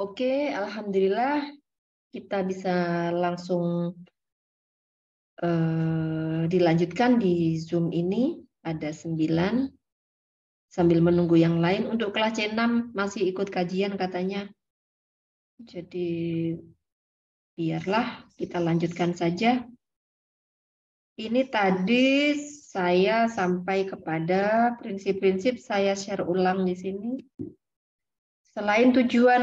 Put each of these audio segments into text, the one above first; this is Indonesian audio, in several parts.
Oke, alhamdulillah kita bisa langsung dilanjutkan di Zoom ini. Ada 9. Sambil menunggu yang lain. Untuk kelas C6 masih ikut kajian katanya. Jadi biarlah kita lanjutkan saja. Ini tadi saya sampai kepada prinsip-prinsip, saya share ulang di sini. Selain tujuan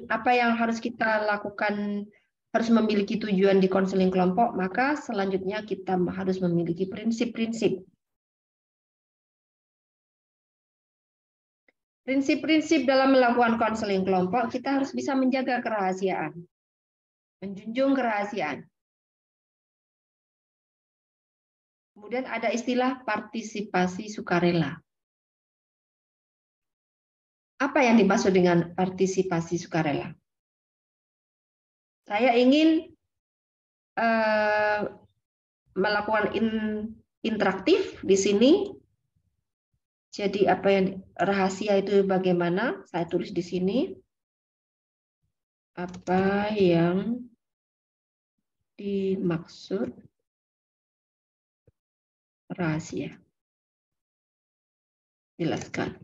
apa yang harus kita lakukan, harus memiliki tujuan di konseling kelompok, maka selanjutnya kita harus memiliki prinsip-prinsip. Prinsip-prinsip dalam melakukan konseling kelompok, kita harus bisa menjaga kerahasiaan, menjunjung kerahasiaan. Kemudian ada istilah partisipasi sukarela. Apa yang dimaksud dengan partisipasi sukarela? Saya ingin melakukan interaktif di sini. Jadi apa yang rahasia itu bagaimana? Saya tulis di sini. Apa yang dimaksud rahasia? Jelaskan.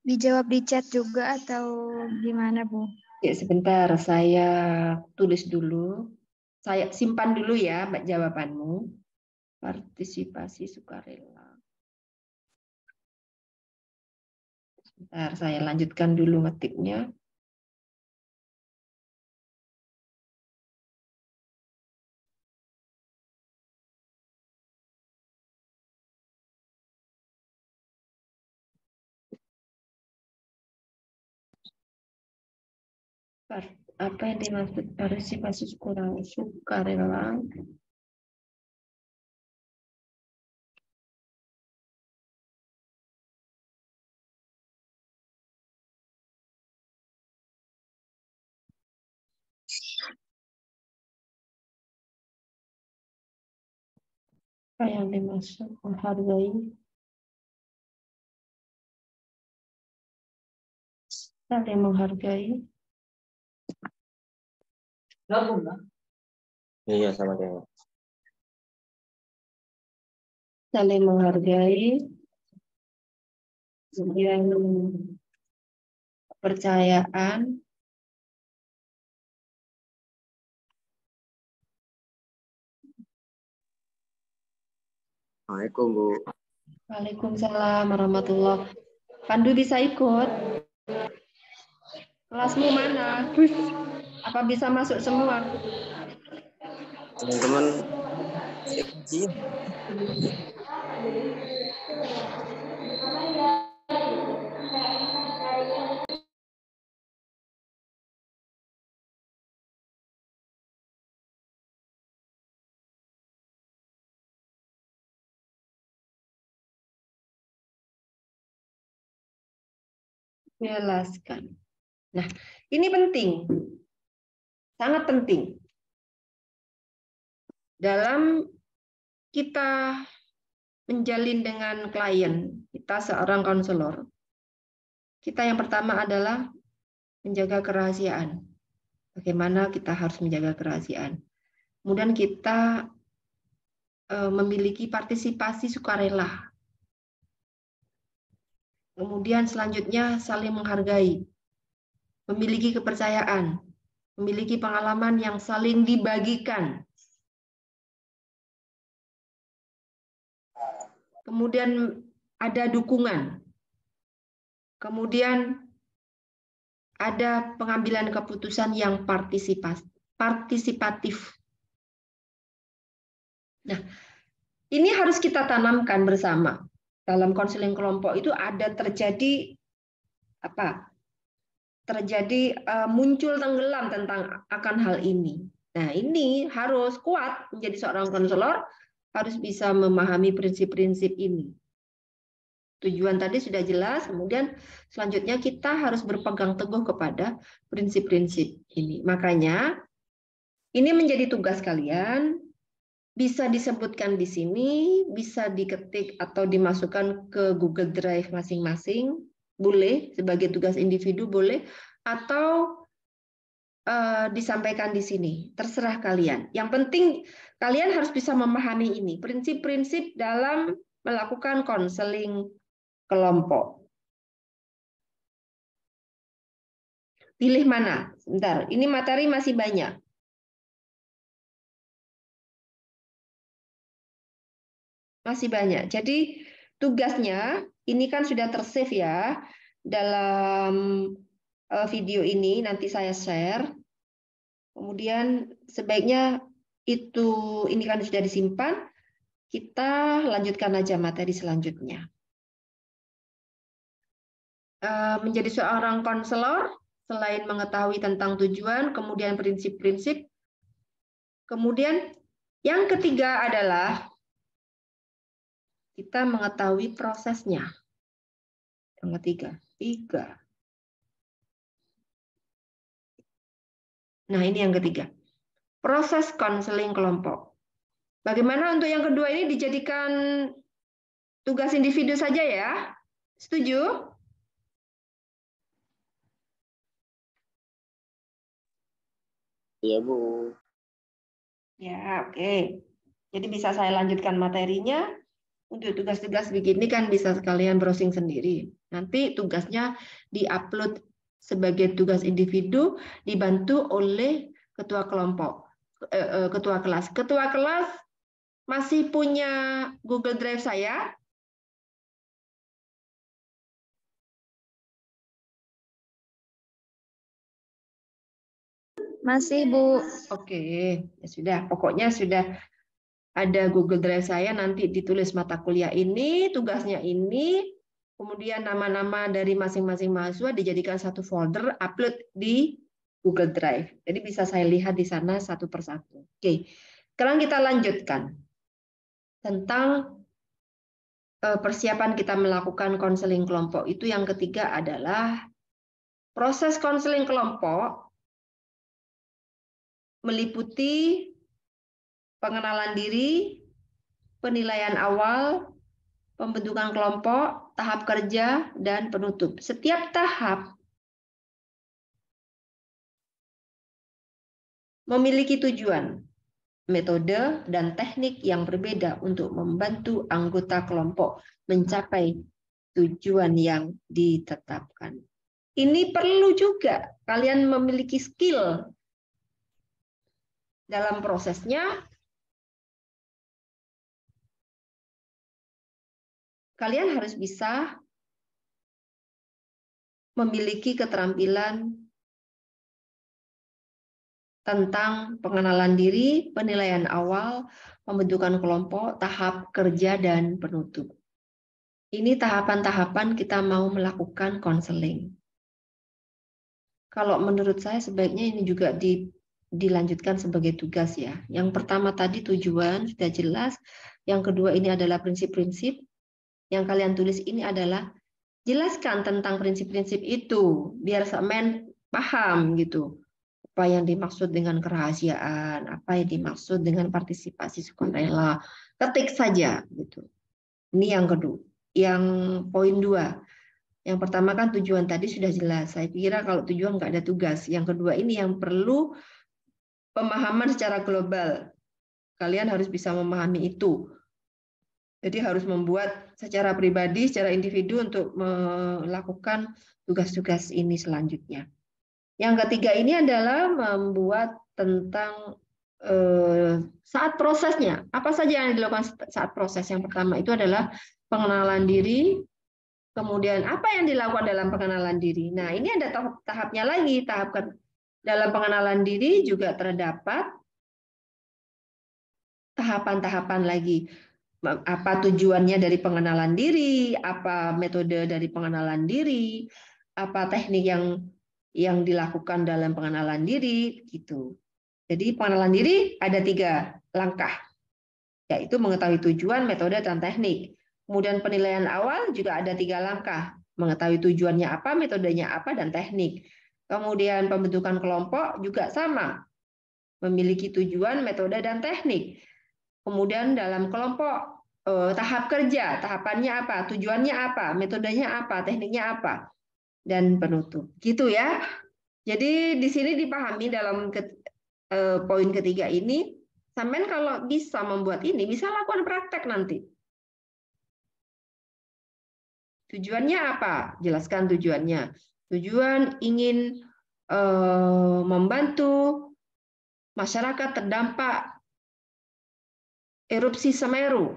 Dijawab di chat juga atau gimana, Bu? Ya, sebentar, saya tulis dulu. Saya simpan dulu ya, Mbak, jawabanmu. Partisipasi sukarela. Sebentar, saya lanjutkan dulu ngetiknya. Apa yang dimaksud partisipasi sukarela? Apa yang dimaksud menghargai? Saling menghargai. Iya, sama dia. Saling menghargai. Kemudian kepercayaan. Assalamualaikum, Bu. Waalaikumsalam warahmatullahi. Pandu bisa ikut? Kelasmu mana? Apa bisa masuk semua? Teman-teman, Jelaskan. Nah, ini penting. Sangat penting. Dalam kita menjalin dengan klien, kita seorang konselor, kita yang pertama adalah menjaga kerahasiaan. Bagaimana kita harus menjaga kerahasiaan. Kemudian kita memiliki partisipasi sukarela. Kemudian selanjutnya saling menghargai, memiliki kepercayaan, memiliki pengalaman yang saling dibagikan. Kemudian ada dukungan. Kemudian ada pengambilan keputusan yang partisipatif. Nah, ini harus kita tanamkan bersama. Dalam konseling kelompok itu ada terjadi apa? Terjadi muncul tenggelam tentang akan hal ini. Nah, ini harus kuat menjadi seorang konselor, harus bisa memahami prinsip-prinsip ini. Tujuan tadi sudah jelas, kemudian selanjutnya kita harus berpegang teguh kepada prinsip-prinsip ini. Makanya ini menjadi tugas kalian, bisa disebutkan di sini, bisa diketik atau dimasukkan ke Google Drive masing-masing, boleh, sebagai tugas individu boleh, atau disampaikan di sini, terserah kalian. Yang penting kalian harus bisa memahami ini, prinsip-prinsip dalam melakukan konseling kelompok. Pilih mana? Sebentar, ini materi masih banyak. Masih banyak. Jadi tugasnya ini kan sudah tersave ya dalam video ini, nanti saya share. Kemudian sebaiknya ini kan sudah disimpan, kita lanjutkan aja materi selanjutnya. Menjadi seorang konselor, selain mengetahui tentang tujuan, kemudian prinsip-prinsip, kemudian yang ketiga adalah kita mengetahui prosesnya. Yang ketiga. Nah, ini yang ketiga. Proses konseling kelompok. Bagaimana untuk yang kedua ini dijadikan tugas individu saja ya? Setuju? Iya, Bu. Ya, oke. Jadi bisa saya lanjutkan materinya. Untuk tugas-tugas begini kan bisa sekalian browsing sendiri. Nanti tugasnya diupload sebagai tugas individu, dibantu oleh ketua kelompok, ketua kelas. Ketua kelas masih punya Google Drive saya? Masih, Bu. Oke, ya sudah. Pokoknya sudah ada Google Drive saya, nanti ditulis mata kuliah ini, tugasnya ini, kemudian nama-nama dari masing-masing mahasiswa dijadikan satu folder, upload di Google Drive. Jadi bisa saya lihat di sana satu persatu. Oke, sekarang kita lanjutkan tentang persiapan kita melakukan konseling kelompok. Itu yang ketiga adalah proses konseling kelompok meliputi pengenalan diri, penilaian awal, pembentukan kelompok, tahap kerja, dan penutup. Setiap tahap memiliki tujuan, metode, dan teknik yang berbeda untuk membantu anggota kelompok mencapai tujuan yang ditetapkan. Ini perlu juga kalian memiliki skill dalam prosesnya. Kalian harus bisa memiliki keterampilan tentang pengenalan diri, penilaian awal, pembentukan kelompok, tahap kerja, dan penutup. Ini tahapan-tahapan kita mau melakukan konseling. Kalau menurut saya sebaiknya ini juga dilanjutkan sebagai tugas ya. Yang pertama tadi tujuan sudah jelas, yang kedua ini adalah prinsip-prinsip. Yang kalian tulis ini adalah jelaskan tentang prinsip-prinsip itu, biar semen paham gitu. Apa yang dimaksud dengan kerahasiaan, apa yang dimaksud dengan partisipasi sukarela. Ketik saja gitu. Ini yang kedua. Yang poin 2. Yang pertama kan tujuan tadi sudah jelas. Saya kira kalau tujuan nggak ada tugas. Yang kedua ini yang perlu pemahaman secara global. Kalian harus bisa memahami itu. Jadi harus membuat secara pribadi, secara individu untuk melakukan tugas-tugas ini selanjutnya. Yang ketiga ini adalah membuat tentang saat prosesnya. Apa saja yang dilakukan saat proses? Yang pertama itu adalah pengenalan diri. Kemudian apa yang dilakukan dalam pengenalan diri? Nah, ini ada tahapnya lagi. Tahap dalam pengenalan diri juga terdapat tahapan-tahapan lagi. Apa tujuannya dari pengenalan diri? Apa metode dari pengenalan diri? Apa teknik yang dilakukan dalam pengenalan diri? Gitu. Jadi pengenalan diri ada 3 langkah, yaitu mengetahui tujuan, metode, dan teknik. Kemudian penilaian awal juga ada 3 langkah. Mengetahui tujuannya apa, metodenya apa, dan teknik. Kemudian pembentukan kelompok juga sama. Memiliki tujuan, metode, dan teknik. Kemudian dalam kelompok tahap kerja, tahapannya apa, tujuannya apa, metodenya apa, tekniknya apa, dan penutup. Gitu ya. Jadi di sini dipahami dalam poin ketiga ini, sampean kalau bisa membuat ini, bisa lakukan praktek nanti. Tujuannya apa? Jelaskan tujuannya. Tujuan ingin membantu masyarakat terdampak erupsi Semeru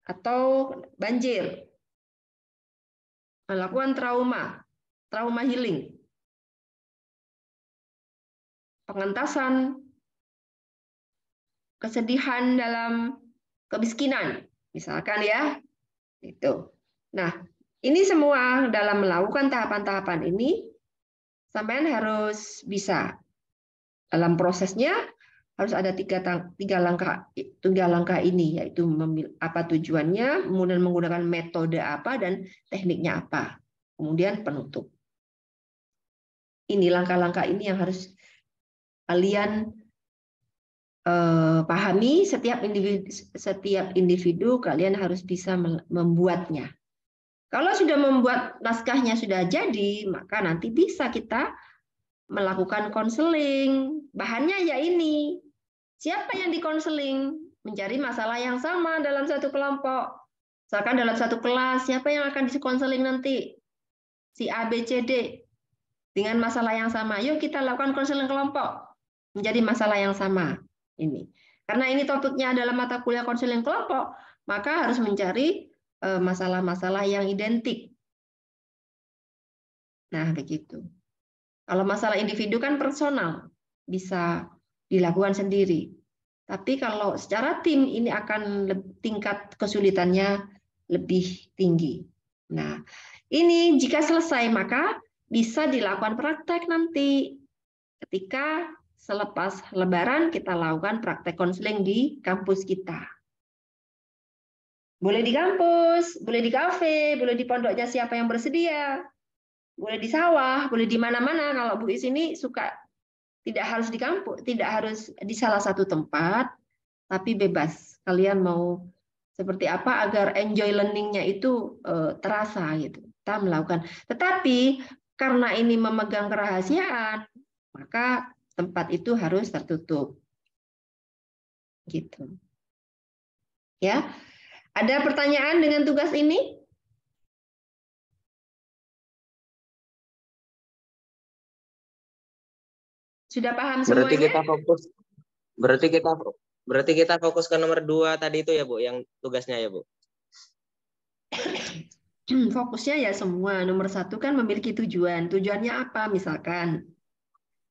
atau banjir. Melakukan trauma healing. Pengentasan kesedihan dalam kemiskinan, misalkan ya. Itu. Nah, ini semua dalam melakukan tahapan-tahapan ini, sampean harus bisa. Dalam prosesnya harus ada tiga langkah ini, yaitu apa tujuannya, kemudian menggunakan metode apa, dan tekniknya apa. Kemudian penutup. Ini langkah-langkah ini yang harus kalian pahami. Setiap individu kalian harus bisa membuatnya. Kalau sudah membuat naskahnya sudah jadi, maka nanti bisa kita melakukan konseling. Bahannya ya ini. Siapa yang dikonseling? Mencari masalah yang sama dalam satu kelompok. Misalkan dalam satu kelas, siapa yang akan dikonseling nanti? Si A, B, C, D. Dengan masalah yang sama. Yuk kita lakukan konseling kelompok. Menjadi masalah yang sama. Ini. Karena ini topiknya adalah mata kuliah konseling kelompok, maka harus mencari masalah-masalah yang identik. Nah, begitu. Kalau masalah individu kan personal, bisa dilakukan sendiri. Tapi kalau secara tim ini akan tingkat kesulitannya lebih tinggi. Nah, ini jika selesai maka bisa dilakukan praktek nanti. Ketika selepas Lebaran kita lakukan praktek konseling di kampus kita. Boleh di kampus, boleh di kafe, boleh di pondoknya siapa yang bersedia. Boleh di sawah, boleh di mana-mana. Kalau Bu Is ini suka tidak harus di kampus, tidak harus di salah satu tempat, tapi bebas. Kalian mau seperti apa agar enjoy learning-nya itu terasa gitu. Kita melakukan. Tetapi karena ini memegang kerahasiaan, maka tempat itu harus tertutup. Gitu. Ya. Ada pertanyaan dengan tugas ini? Sudah paham semuanya? Berarti kita fokus ke nomor 2 tadi itu ya Bu, yang tugasnya ya Bu. Fokusnya ya semua. Nomor 1 kan memiliki tujuan. Tujuannya apa? Misalkan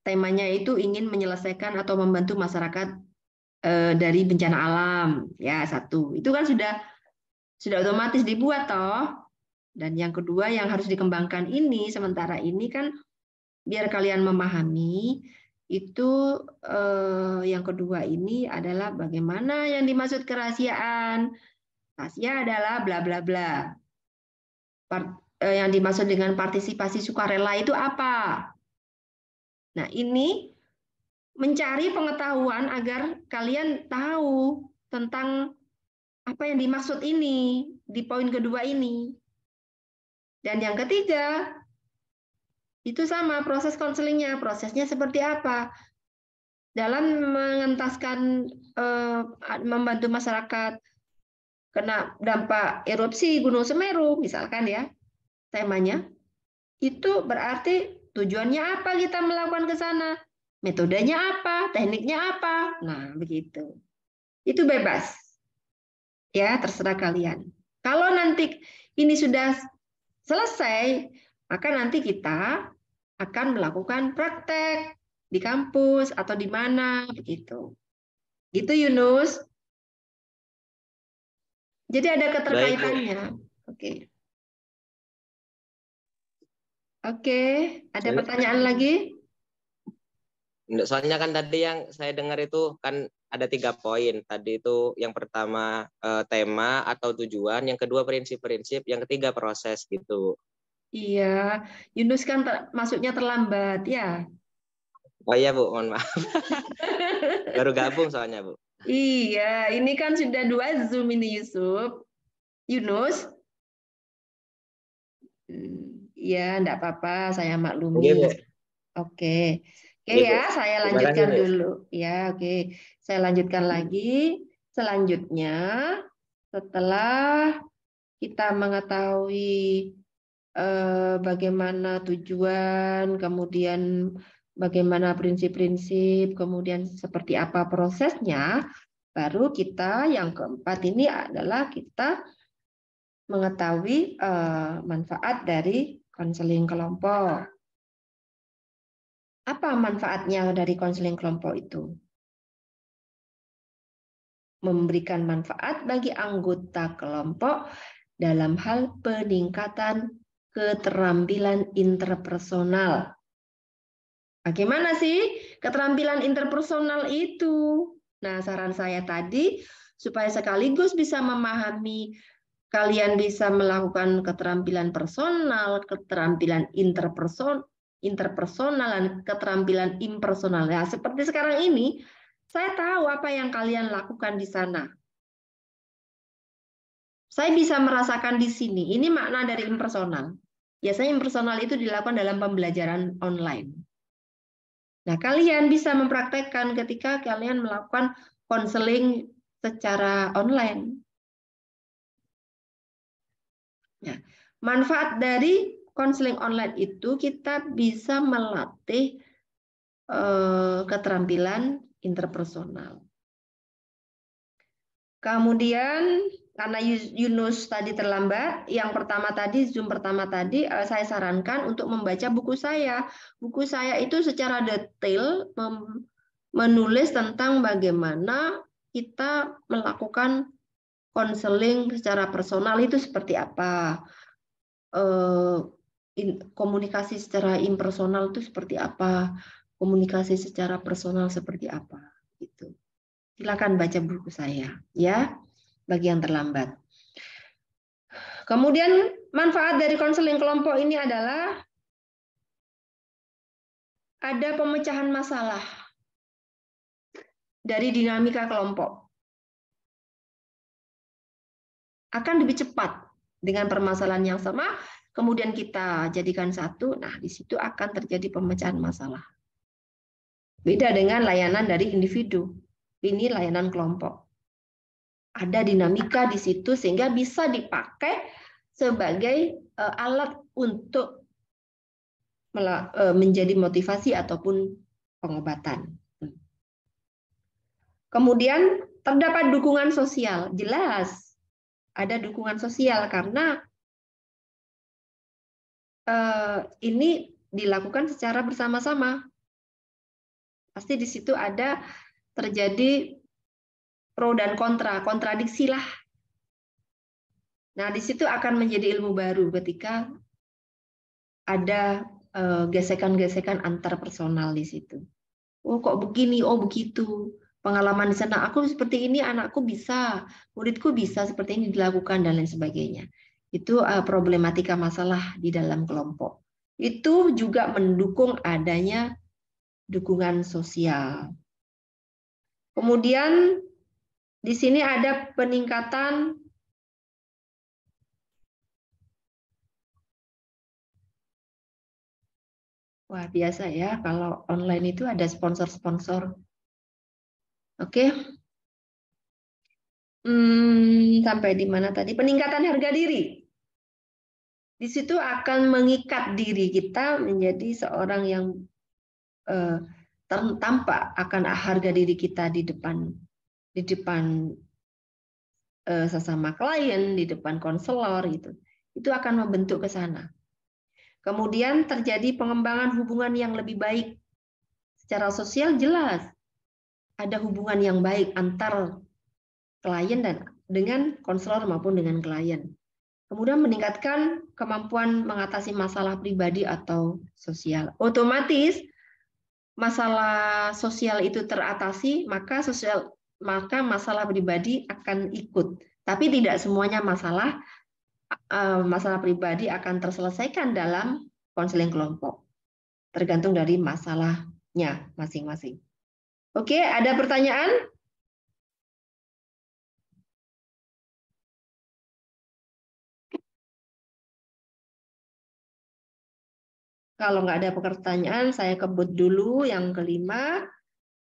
temanya itu ingin menyelesaikan atau membantu masyarakat dari bencana alam. Ya, 1. Itu kan sudah otomatis dibuat toh. Dan yang kedua yang harus dikembangkan ini sementara ini kan biar kalian memahami itu yang kedua ini adalah bagaimana yang dimaksud kerahasiaan. Rahasia adalah bla bla bla. Yang dimaksud dengan partisipasi sukarela itu apa? Nah, ini mencari pengetahuan agar kalian tahu tentang apa yang dimaksud ini di poin kedua ini. Dan yang ketiga, itu sama proses konselingnya. Prosesnya seperti apa? Dalam mengentaskan, membantu masyarakat kena dampak erupsi Gunung Semeru, misalkan ya, temanya, itu berarti tujuannya apa kita melakukan ke sana? Metodenya apa? Tekniknya apa? Nah, begitu. Itu bebas. Ya, terserah kalian. Kalau nanti ini sudah selesai, maka nanti kita akan melakukan praktek di kampus atau di mana, begitu. Gitu, Yunus. Jadi ada keterkaitannya. Oke. Oke, ada pertanyaan lagi? Soalnya kan tadi yang saya dengar itu kan ada 3 poin. Tadi itu yang pertama tema atau tujuan, yang kedua prinsip-prinsip, yang ketiga proses gitu. Iya, Yunus kan masuknya terlambat ya. Oh iya Bu, mohon maaf. Baru gabung soalnya Bu. Iya, ini kan sudah 2 Zoom ini Yunus. Iya, enggak apa-apa, saya maklumi. Oke Bu. Oke. Oke Oke, Bu. ya, saya Terima lanjutkan kasih, Bu. dulu. Ya, oke. Saya lanjutkan lagi. Selanjutnya, setelah kita mengetahui bagaimana tujuan, kemudian bagaimana prinsip-prinsip, kemudian seperti apa prosesnya, baru kita yang keempat ini adalah kita mengetahui manfaat dari konseling kelompok. Apa manfaatnya dari konseling kelompok itu? Memberikan manfaat bagi anggota kelompok dalam hal peningkatan keterampilan interpersonal. Bagaimana sih keterampilan interpersonal itu? Nah, saran saya tadi supaya sekaligus bisa memahami, kalian bisa melakukan keterampilan personal, keterampilan interpersonal, dan keterampilan impersonal. Nah, seperti sekarang ini, saya tahu apa yang kalian lakukan di sana. Saya bisa merasakan di sini. Ini makna dari impersonal. Biasanya impersonal itu dilakukan dalam pembelajaran online. Nah, kalian bisa mempraktekkan ketika kalian melakukan konseling secara online. Nah, manfaat dari konseling online itu kita bisa melatih keterampilan interpersonal. Kemudian karena Yunus tadi terlambat, yang pertama tadi, Zoom pertama tadi, saya sarankan untuk membaca buku saya. Buku saya itu secara detail menulis tentang bagaimana kita melakukan konseling secara personal itu seperti apa. Komunikasi secara impersonal itu seperti apa. Komunikasi secara personal seperti apa. Gitu. Silakan baca buku saya, ya. Bagi yang terlambat. Kemudian manfaat dari konseling kelompok ini adalah ada pemecahan masalah dari dinamika kelompok. Akan lebih cepat dengan permasalahan yang sama, kemudian kita jadikan satu, nah di situ akan terjadi pemecahan masalah. Beda dengan layanan dari individu, ini layanan kelompok. Ada dinamika di situ sehingga bisa dipakai sebagai alat untuk menjadi motivasi ataupun pengobatan. Kemudian terdapat dukungan sosial, jelas ada dukungan sosial karena ini dilakukan secara bersama-sama. Pasti di situ ada terjadi pro dan kontra, kontradiksi lah. Nah, di situ akan menjadi ilmu baru ketika ada gesekan-gesekan antar personal di situ. Oh, kok begini? Oh, begitu. Pengalaman di sana, aku seperti ini, anakku bisa, muridku bisa seperti ini dilakukan, dan lain sebagainya. Itu problematika masalah di dalam kelompok. Itu juga mendukung adanya dukungan sosial. Kemudian di sini ada peningkatan wah biasa ya kalau online itu ada sponsor-sponsor. Oke. Sampai di mana tadi? Peningkatan harga diri. Di situ akan mengikat diri kita menjadi seorang yang tampak akan harga diri kita di depan sesama klien, di depan konselor gitu. Itu akan membentuk ke sana. Kemudian terjadi pengembangan hubungan yang lebih baik. Secara sosial jelas ada hubungan yang baik antar klien dan dengan konselor maupun dengan klien. Kemudian meningkatkan kemampuan mengatasi masalah pribadi atau sosial. Otomatis masalah sosial itu teratasi, maka maka masalah pribadi akan ikut. Tapi tidak semuanya masalah pribadi akan terselesaikan dalam konseling kelompok. Tergantung dari masalahnya masing-masing. Oke, ada pertanyaan? Kalau nggak ada pertanyaan, saya kebut dulu yang kelima.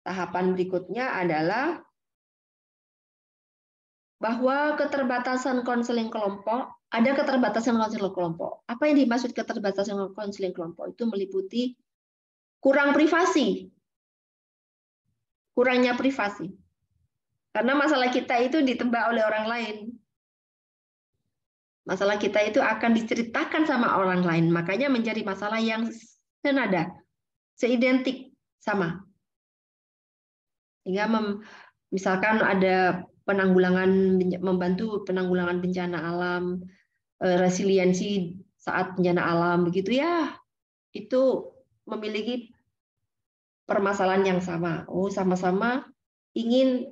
Tahapan berikutnya adalah bahwa keterbatasan konseling kelompok, ada keterbatasan konseling kelompok. Apa yang dimaksud keterbatasan konseling kelompok? Itu meliputi kurang privasi, kurangnya privasi. Karena masalah kita itu ditebak oleh orang lain. Masalah kita itu akan diceritakan sama orang lain, makanya menjadi masalah yang senada, seidentik, sama. Sehingga misalkan ada membantu penanggulangan bencana alam, resiliensi saat bencana alam, begitu ya, itu memiliki permasalahan yang sama. Oh, sama-sama ingin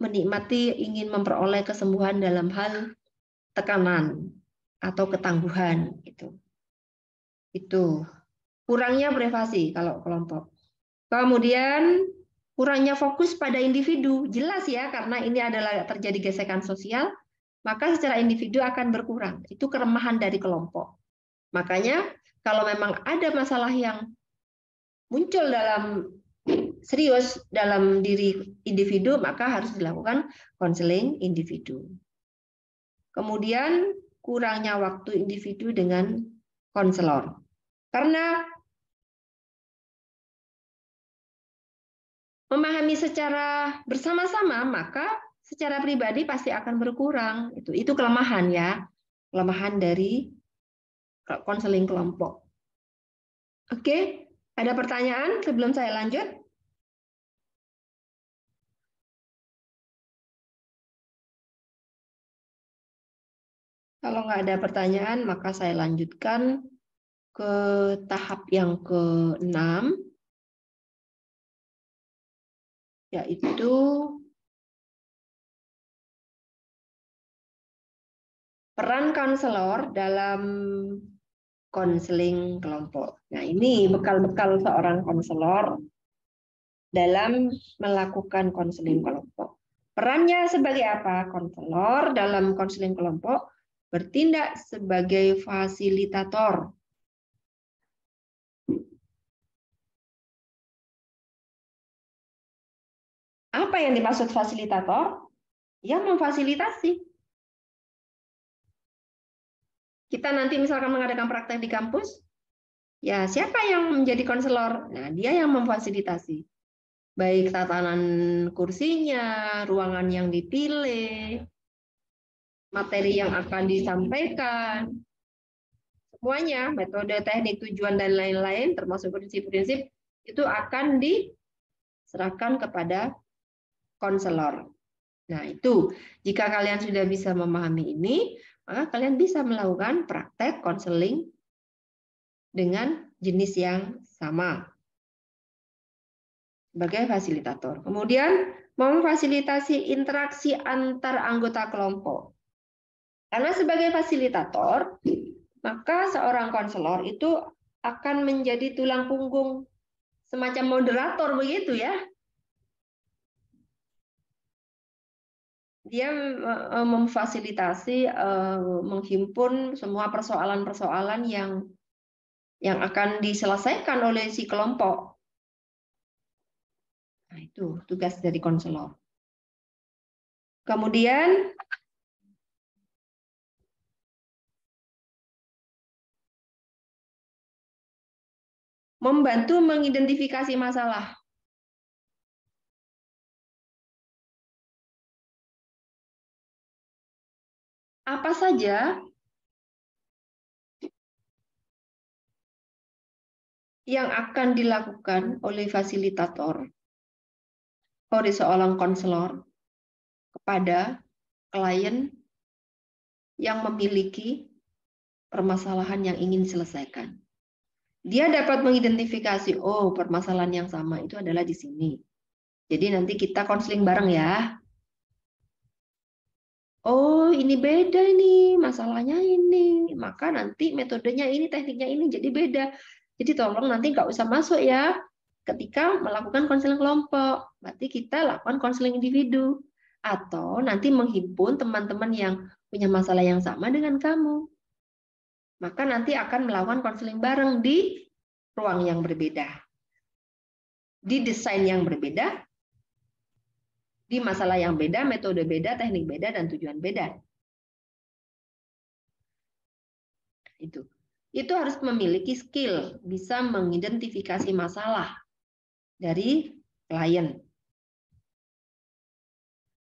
menikmati, ingin memperoleh kesembuhan dalam hal tekanan atau ketangguhan itu kurangnya privasi kalau kelompok. Kemudian kurangnya fokus pada individu, jelas ya, karena ini adalah terjadi gesekan sosial, maka secara individu akan berkurang. Itu kelemahan dari kelompok. Makanya kalau memang ada masalah yang muncul serius dalam diri individu, maka harus dilakukan konseling individu. Kemudian kurangnya waktu individu dengan konselor. Karena memahami secara bersama-sama, maka secara pribadi pasti akan berkurang. Itu kelemahan ya, kelemahan dari konseling kelompok. Oke, ada pertanyaan sebelum saya lanjut? Kalau nggak ada pertanyaan, maka saya lanjutkan ke tahap yang ke-6, yaitu peran konselor dalam konseling kelompok. Nah, ini bekal-bekal seorang konselor dalam melakukan konseling kelompok. Perannya sebagai apa? Konselor dalam konseling kelompok bertindak sebagai fasilitator. Apa yang dimaksud fasilitator? Yang memfasilitasi. Kita nanti misalkan mengadakan praktek di kampus, ya siapa yang menjadi konselor? Nah, dia yang memfasilitasi. Baik tatanan kursinya, ruangan yang dipilih, materi yang akan disampaikan, semuanya, metode, teknik, tujuan, dan lain-lain, termasuk prinsip-prinsip, itu akan diserahkan kepada konselor. Nah, itu jika kalian sudah bisa memahami ini, maka kalian bisa melakukan praktek konseling dengan jenis yang sama sebagai fasilitator. Kemudian memfasilitasi interaksi antar anggota kelompok. Karena sebagai fasilitator, maka seorang konselor itu akan menjadi tulang punggung, semacam moderator begitu ya. Dia memfasilitasi, menghimpun semua persoalan-persoalan yang akan diselesaikan oleh si kelompok. Nah, itu tugas dari konselor. Kemudian membantu mengidentifikasi masalah. Apa saja yang akan dilakukan oleh fasilitator, oleh seorang konselor kepada klien yang memiliki permasalahan yang ingin diselesaikan. Dia dapat mengidentifikasi, oh permasalahan yang sama itu adalah di sini. Jadi nanti kita konseling bareng ya. Oh, ini beda ini, masalahnya ini. Maka nanti metodenya ini, tekniknya ini, jadi beda. Jadi tolong nanti nggak usah masuk ya ketika melakukan konseling kelompok. Berarti kita lakukan konseling individu. Atau nanti menghimpun teman-teman yang punya masalah yang sama dengan kamu. Maka nanti akan melakukan konseling bareng di ruang yang berbeda. Di desain yang berbeda, di masalah yang beda, metode beda, teknik beda, dan tujuan beda. Itu harus memiliki skill, bisa mengidentifikasi masalah dari klien.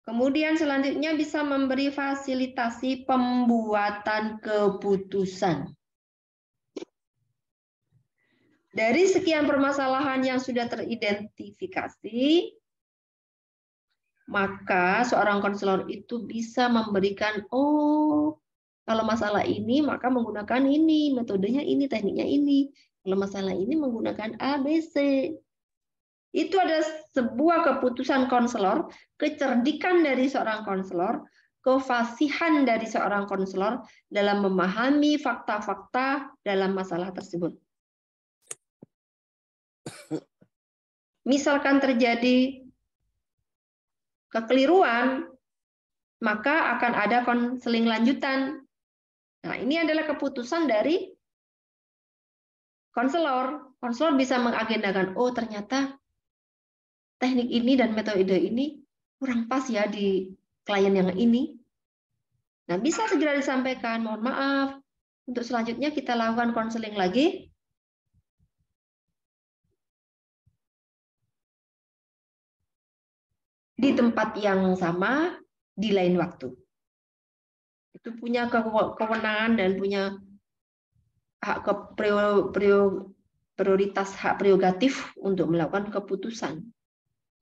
Kemudian selanjutnya bisa memberi fasilitasi pembuatan keputusan. Dari sekian permasalahan yang sudah teridentifikasi, maka seorang konselor itu bisa memberikan, oh, kalau masalah ini maka menggunakan ini, metodenya ini, tekniknya ini. Kalau masalah ini menggunakan A, B, C. Itu ada sebuah keputusan konselor, kecerdikan dari seorang konselor, kefasihan dari seorang konselor dalam memahami fakta-fakta dalam masalah tersebut. Misalkan terjadi kekeliruan, maka akan ada konseling lanjutan. Nah, ini adalah keputusan dari konselor. Konselor bisa mengagendakan, oh ternyata teknik ini dan metode ini kurang pas ya di klien yang ini. Nah, bisa segera disampaikan, mohon maaf, untuk selanjutnya kita lakukan konseling lagi. Di tempat yang sama, di lain waktu. Itu punya kewenangan dan punya hak prioritas, hak prerogatif untuk melakukan keputusan.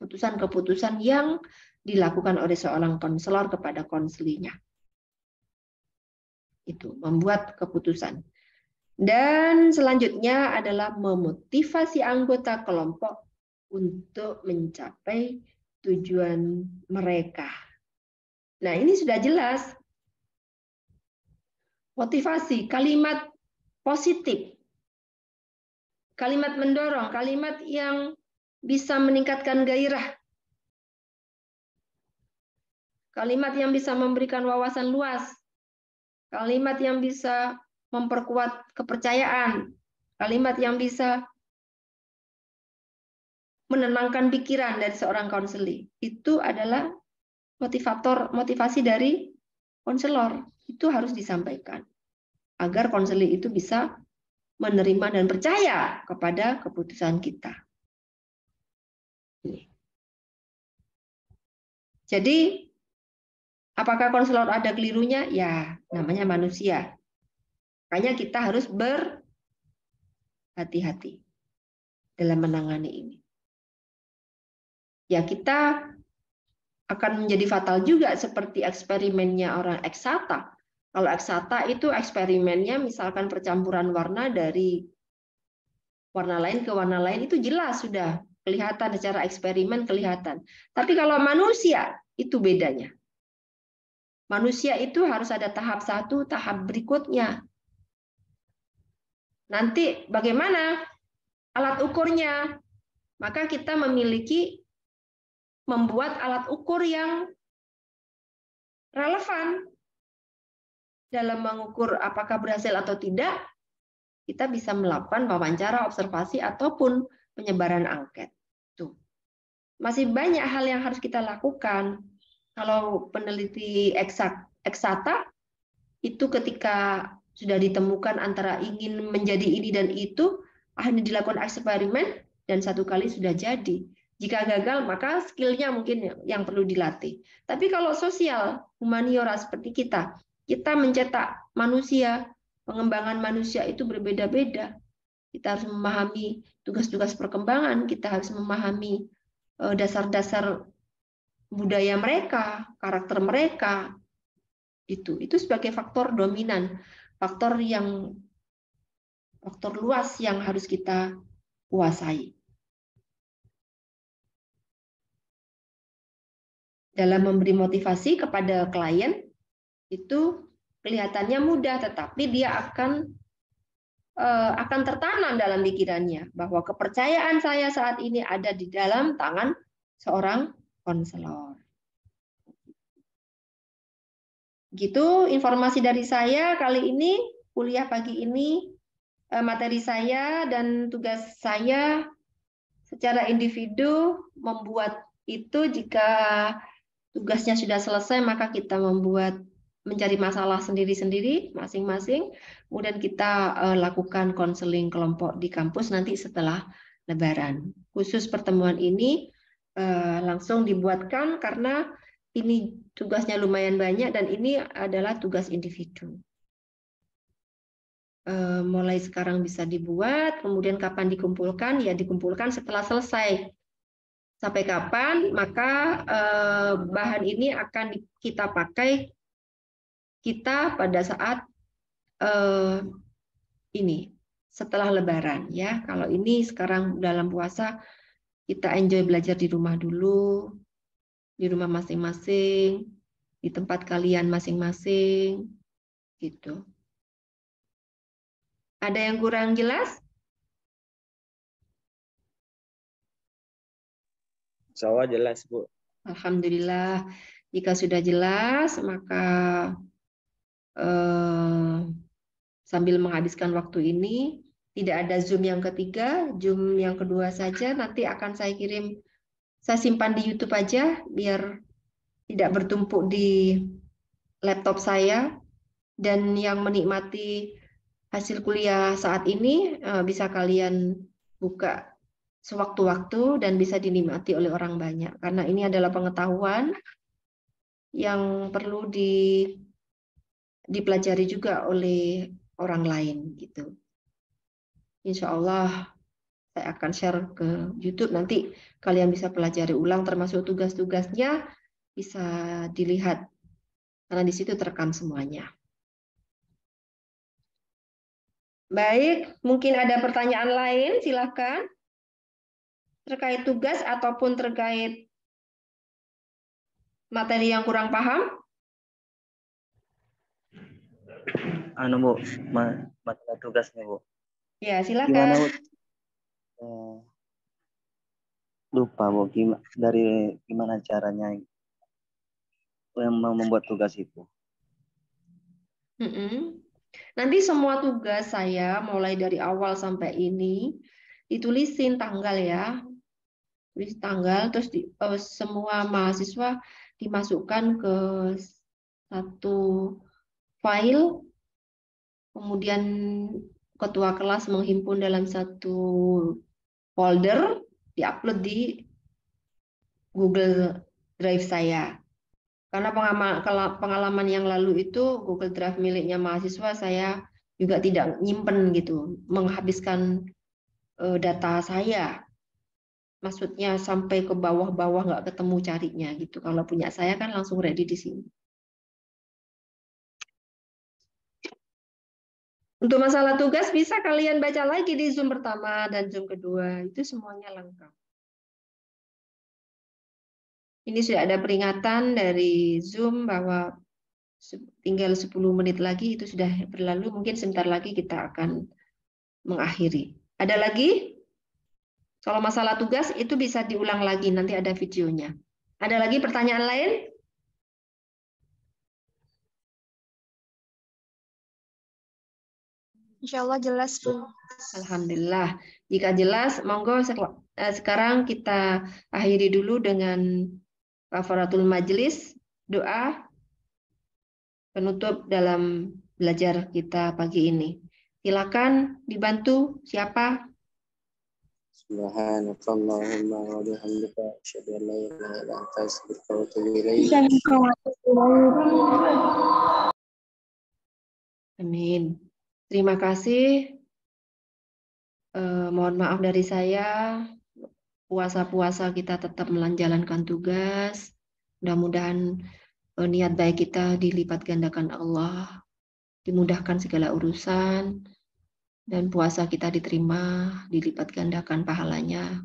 Keputusan-keputusan yang dilakukan oleh seorang konselor kepada konselinya. Itu, membuat keputusan. Dan selanjutnya adalah memotivasi anggota kelompok untuk mencapai tujuan mereka. Nah, ini sudah jelas. Motivasi, kalimat positif, kalimat mendorong, kalimat yang bisa meningkatkan gairah, kalimat yang bisa memberikan wawasan luas, kalimat yang bisa memperkuat kepercayaan, kalimat yang bisa menenangkan pikiran dari seorang konseling. Itu adalah motivasi dari konselor. Itu harus disampaikan agar konseling itu bisa menerima dan percaya kepada keputusan kita. Jadi, apakah konselor ada kelirunya? Ya, namanya manusia. Makanya kita harus berhati-hati dalam menangani ini. Ya, kita akan menjadi fatal juga seperti eksperimennya orang eksata. Kalau eksata itu eksperimennya misalkan percampuran warna dari warna lain ke warna lain, itu jelas sudah kelihatan secara eksperimen kelihatan. Tapi kalau manusia itu bedanya. Manusia itu harus ada tahap satu, tahap berikutnya. Nanti bagaimana alat ukurnya? Maka kita membuat alat ukur yang relevan dalam mengukur apakah berhasil atau tidak. Kita bisa melakukan wawancara, observasi, ataupun penyebaran angket. Tuh. Masih banyak hal yang harus kita lakukan. Kalau peneliti eksata, itu ketika sudah ditemukan antara ingin menjadi ini dan itu, akhirnya dilakukan eksperimen, dan satu kali sudah jadi. Jika gagal, maka skill-nya mungkin yang perlu dilatih. Tapi kalau sosial, humaniora seperti kita mencetak manusia, pengembangan manusia itu berbeda-beda. Kita harus memahami tugas-tugas perkembangan, kita harus memahami dasar-dasar budaya mereka, karakter mereka. Itu sebagai faktor dominan, faktor luas yang harus kita kuasai. dalam memberi motivasi kepada klien itu kelihatannya mudah, tetapi dia akan tertanam dalam pikirannya bahwa kepercayaan saya saat ini ada di dalam tangan seorang konselor. Gitu informasi dari saya kali ini, kuliah pagi ini, materi saya dan tugas saya secara individu membuat itu. Jika tugasnya sudah selesai, maka kita mencari masalah sendiri-sendiri masing-masing, kemudian kita lakukan konseling kelompok di kampus nanti setelah Lebaran. Khusus pertemuan ini langsung dibuatkan karena ini tugasnya lumayan banyak dan ini adalah tugas individu. Mulai sekarang bisa dibuat, kemudian kapan dikumpulkan? Ya dikumpulkan setelah selesai. Sampai kapan? Maka bahan ini akan kita pakai pada saat ini setelah Lebaran ya. Kalau ini sekarang dalam puasa kita enjoy belajar di rumah dulu, di rumah masing-masing, di tempat kalian masing-masing, gitu. Ada yang kurang jelas? Insya Allah jelas, Bu. Alhamdulillah. Jika sudah jelas, maka sambil menghabiskan waktu ini, tidak ada Zoom yang ketiga, Zoom yang kedua saja. Nanti akan saya kirim, saya simpan di YouTube aja, biar tidak bertumpuk di laptop saya. Dan yang menikmati hasil kuliah saat ini bisa kalian buka sewaktu-waktu dan bisa dinikmati oleh orang banyak. Karena ini adalah pengetahuan yang perlu dipelajari juga oleh orang lain. Gitu. Insya Allah saya akan share ke YouTube. Nanti kalian bisa pelajari ulang termasuk tugas-tugasnya bisa dilihat. Karena di situ terekam semuanya. Baik, mungkin ada pertanyaan lain, silakan. Terkait tugas ataupun terkait materi yang kurang paham? Bu, materi tugasnya, Bu. Ya, silakan. Gimana, Bu? Lupa, Bu. Gimana caranya yang mau membuat tugas itu? Nanti semua tugas saya mulai dari awal sampai ini ditulisin tanggal ya, tulis tanggal, terus semua mahasiswa dimasukkan ke satu file, kemudian ketua kelas menghimpun dalam satu folder, diupload di Google Drive saya. Karena pengalaman yang lalu itu Google Drive miliknya mahasiswa saya juga tidak nyimpen gitu, menghabiskan data saya. Maksudnya sampai ke bawah-bawah nggak ketemu carinya gitu. Kalau punya saya kan langsung ready di sini. Untuk masalah tugas bisa kalian baca lagi di Zoom pertama dan Zoom kedua. Itu semuanya lengkap. Ini sudah ada peringatan dari Zoom bahwa tinggal 10 menit lagi itu sudah berlalu. Mungkin sebentar lagi kita akan mengakhiri. Ada lagi? Kalau masalah tugas itu bisa diulang lagi, nanti ada videonya. Ada lagi pertanyaan lain? Insya Allah jelas, Bu. Alhamdulillah. Jika jelas, monggo sekarang kita akhiri dulu dengan kafaratul majelis, doa penutup dalam belajar kita pagi ini. Silakan dibantu siapa? Subhanakallahumma wa bihamdika asyhadu an la ilaha illa anta astaghfiruka wa atubu ilaik. Amin. Terima kasih. Mohon maaf dari saya. Puasa-puasa kita tetap menjalankan tugas. Mudah-mudahan niat baik kita dilipat gandakan Allah, dimudahkan segala urusan, dan puasa kita diterima, dilipat gandakan pahalanya.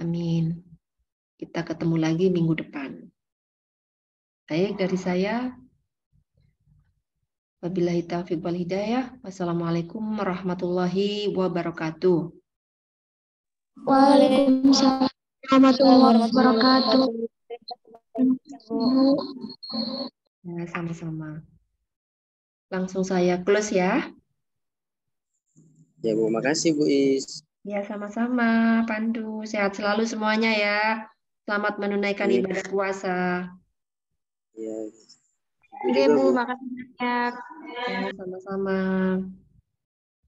Amin. Kita ketemu lagi minggu depan. Baik, dari saya. Wabillahi taufiq wal hidayah. Wassalamualaikum warahmatullahi wabarakatuh. Waalaikumsalam warahmatullahi wabarakatuh. Ya, sama-sama. Langsung saya close ya. Ya Bu, makasih Bu Is. Ya, sama-sama, Pandu. Sehat selalu semuanya ya. Selamat menunaikan Iya. ibadah puasa. Ya. Oke Bu, makasih banyak. Ya, sama-sama.